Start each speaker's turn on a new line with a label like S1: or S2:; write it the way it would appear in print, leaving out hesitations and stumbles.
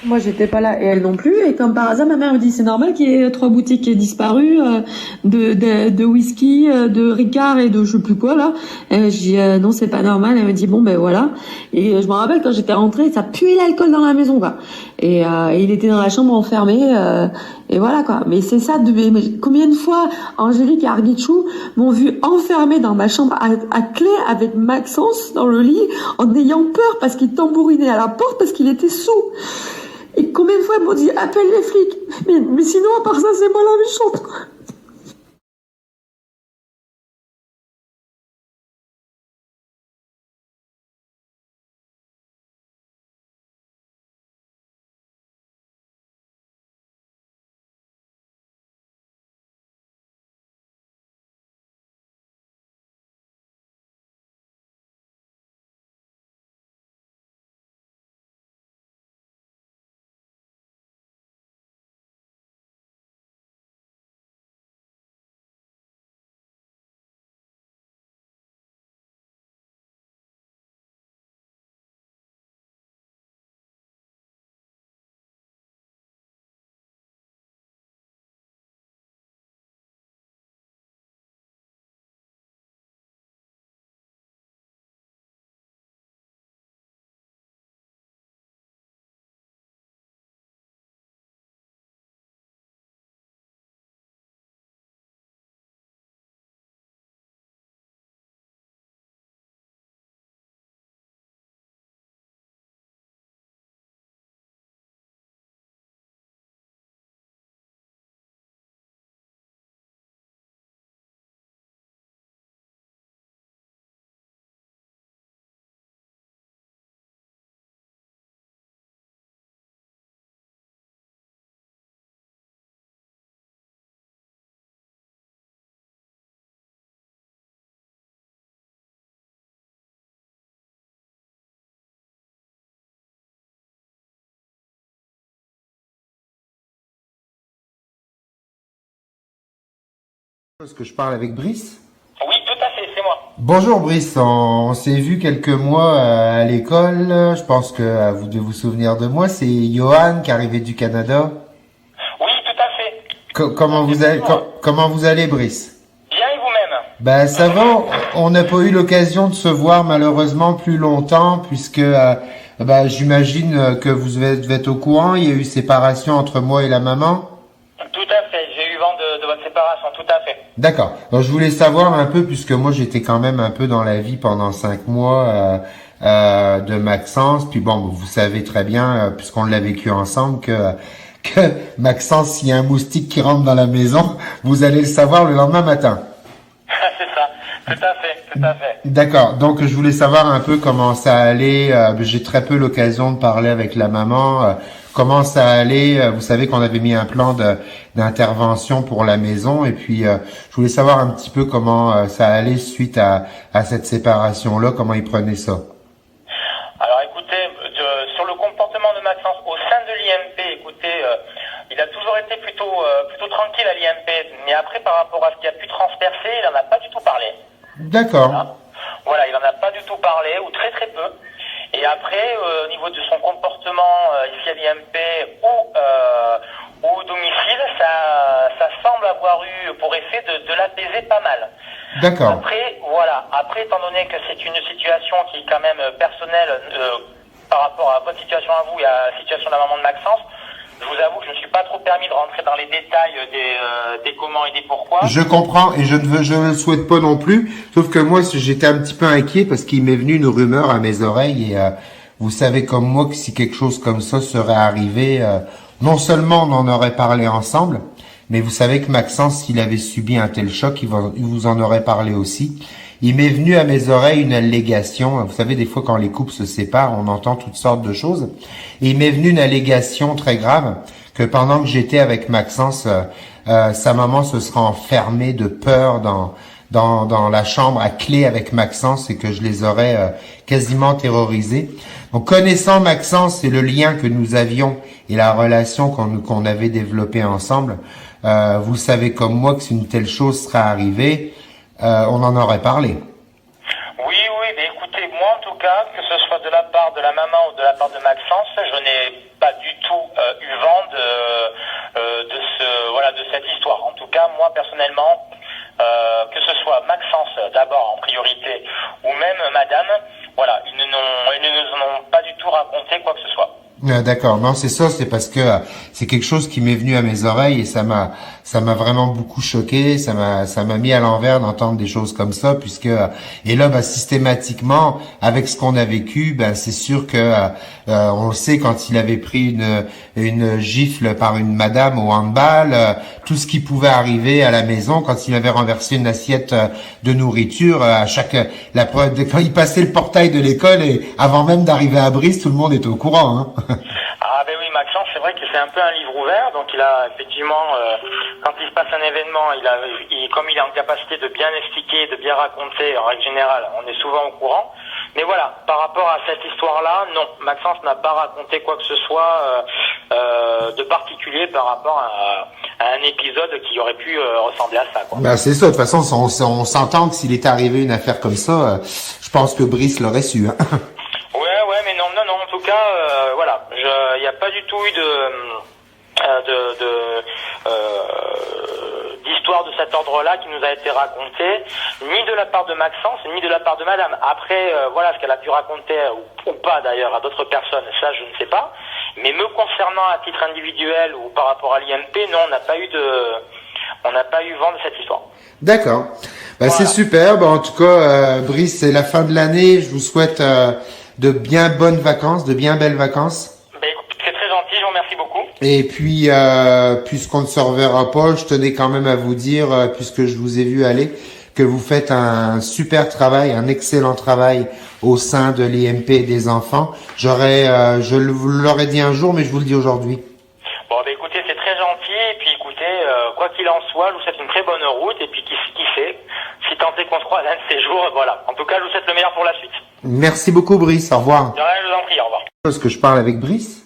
S1: Moi, j'étais pas là et elle non plus. Et comme par hasard, ma mère me dit, c'est normal qu'il y ait 3 boutiques disparues de whisky, de Ricard et de je sais plus quoi là. Et je dis non, c'est pas normal. Elle me dit bon ben voilà. Et je me rappelle quand j'étais rentrée, ça puait l'alcool dans la maison quoi. Et il était dans la chambre enfermé. Et voilà quoi. Mais c'est ça. Mais combien de fois Angélique et Arbichou m'ont vu enfermée dans ma chambre à clé avec Maxence dans le lit en ayant peur parce qu'il tambourinait à la porte parce qu'il était sous. Et combien de fois ils m'ont dit appelle les flics, mais sinon à part ça c'est moi la méchante quoi.
S2: Est-ce que je parle avec Brice?
S3: Oui, tout à fait, c'est moi.
S2: Bonjour Brice, on s'est vu quelques mois à l'école, je pense que vous devez vous souvenir de moi, c'est Johan qui arrivait du Canada.
S3: Oui, tout à fait. Effectivement.
S2: Comment vous allez Brice?
S3: Bien et vous-même?
S2: Ben ça va, on n'a pas eu l'occasion de se voir malheureusement plus longtemps puisque j'imagine que vous devez être au courant, il y a eu séparation entre moi et la maman.
S3: Tout à fait, j'ai eu vent de votre séparation, tout à fait.
S2: D'accord. Donc je voulais savoir un peu, puisque moi j'étais quand même un peu dans la vie pendant 5 mois de Maxence. Puis bon, vous savez très bien, puisqu'on l'a vécu ensemble, que Maxence, s'il y a un moustique qui rentre dans la maison, vous allez le savoir le lendemain matin.
S3: C'est ça, tout à fait, tout à fait.
S2: D'accord. Donc je voulais savoir un peu comment ça allait. J'ai très peu l'occasion de parler avec la maman. Comment ça allait. Vous savez qu'on avait mis un plan d'intervention pour la maison et puis je voulais savoir un petit peu comment ça allait suite à cette séparation-là. Comment ils prenaient ça.
S3: Alors écoutez, sur le comportement de Maxence au sein de l'IMP, écoutez, il a toujours été plutôt tranquille à l'IMP, mais après par rapport à ce qui a pu transpercer, il n'en a pas du tout parlé.
S2: D'accord.
S3: Voilà, il n'en a pas du tout parlé, ou très très peu. Et après, au niveau de son comportement ici à l'IMP ou au domicile, ça semble avoir eu pour effet de l'apaiser pas mal.
S2: D'accord.
S3: Après, voilà. Après, étant donné que c'est une situation qui est quand même personnelle par rapport à votre situation à vous et à la situation de la maman de Maxence, je vous avoue que je ne suis pas trop permis de rentrer dans les détails des comment et des pourquoi.
S2: Je comprends et je ne le souhaite pas non plus. Sauf que moi, j'étais un petit peu inquiet parce qu'il m'est venu une rumeur à mes oreilles et vous savez comme moi que si quelque chose comme ça serait arrivé, non seulement on en aurait parlé ensemble, mais vous savez que Maxence, s'il avait subi un tel choc, il vous en aurait parlé aussi. Il m'est venu à mes oreilles une allégation. Vous savez, des fois, quand les couples se séparent, on entend toutes sortes de choses. Et il m'est venu une allégation très grave que pendant que j'étais avec Maxence, sa maman se sera enfermée de peur dans la chambre à clé avec Maxence et que je les aurais quasiment terrorisés. Donc, connaissant Maxence et le lien que nous avions et la relation qu'on avait développée ensemble, vous savez comme moi que si une telle chose serait arrivée, on en aurait parlé.
S3: Oui, mais écoutez, moi en tout cas, que ce soit de la part de la maman ou de la part de Maxence, je n'ai pas du tout courant de cette histoire. En tout cas, moi personnellement, que ce soit Maxence d'abord en priorité ou même Madame, voilà, ils ne nous ont pas du tout raconté quoi que ce soit.
S2: D'accord, non, c'est ça, c'est parce que c'est quelque chose qui m'est venu à mes oreilles et ça m'a vraiment beaucoup choqué, ça m'a mis à l'envers d'entendre des choses comme ça, puisque et là, systématiquement, avec ce qu'on a vécu, c'est sûr que on le sait, quand il avait pris une gifle par une madame au handball, tout ce qui pouvait arriver à la maison, quand il avait renversé une assiette de nourriture, quand il passait le portail de l'école et avant même d'arriver à Brice, tout le monde était au courant, hein.
S3: Ah ben oui, Maxence, c'est vrai que c'est un peu un livre ouvert, donc il a effectivement, quand il se passe un événement, comme il est en capacité de bien expliquer, de bien raconter, en règle générale, on est souvent au courant. Mais voilà, par rapport à cette histoire-là, non, Maxence n'a pas raconté quoi que ce soit de particulier par rapport à un épisode qui aurait pu ressembler à ça, quoi.
S2: C'est ça, de toute façon, on s'entend que s'il est arrivé une affaire comme ça, je pense que Brice l'aurait su, hein.
S3: Ouais, mais non, en tout cas, voilà, il n'y a pas du tout eu d'histoire de cet ordre-là qui nous a été racontée, ni de la part de Maxence, ni de la part de Madame. Après, voilà, ce qu'elle a pu raconter, ou pas d'ailleurs, à d'autres personnes, ça je ne sais pas. Mais me concernant à titre individuel ou par rapport à l'IMP, non, on n'a pas eu vent de cette histoire.
S2: D'accord. Voilà. C'est super. En tout cas, Brice, c'est la fin de l'année. Je vous souhaite de bien bonnes vacances, de bien belles vacances.
S3: Écoute, c'est très gentil, je vous remercie beaucoup.
S2: Et puis, puisqu'on ne se reverra pas, je tenais quand même à vous dire, puisque je vous ai vu aller, que vous faites un super travail, un excellent travail au sein de l'IMP et des enfants. Je vous l'aurais dit un jour, mais je vous le dis aujourd'hui.
S3: Bon, écoutez, c'est très gentil. Et puis, écoutez, quoi qu'il en soit, je vous souhaite une très bonne route. Et puis, qui sait, si tant est qu'on se croise un de ces jours, voilà. En tout cas, je vous souhaite le meilleur pour la suite.
S2: Merci beaucoup, Brice. Au revoir.
S3: De rien, je vous en prie, au revoir.
S2: Est-ce que je parle avec Brice?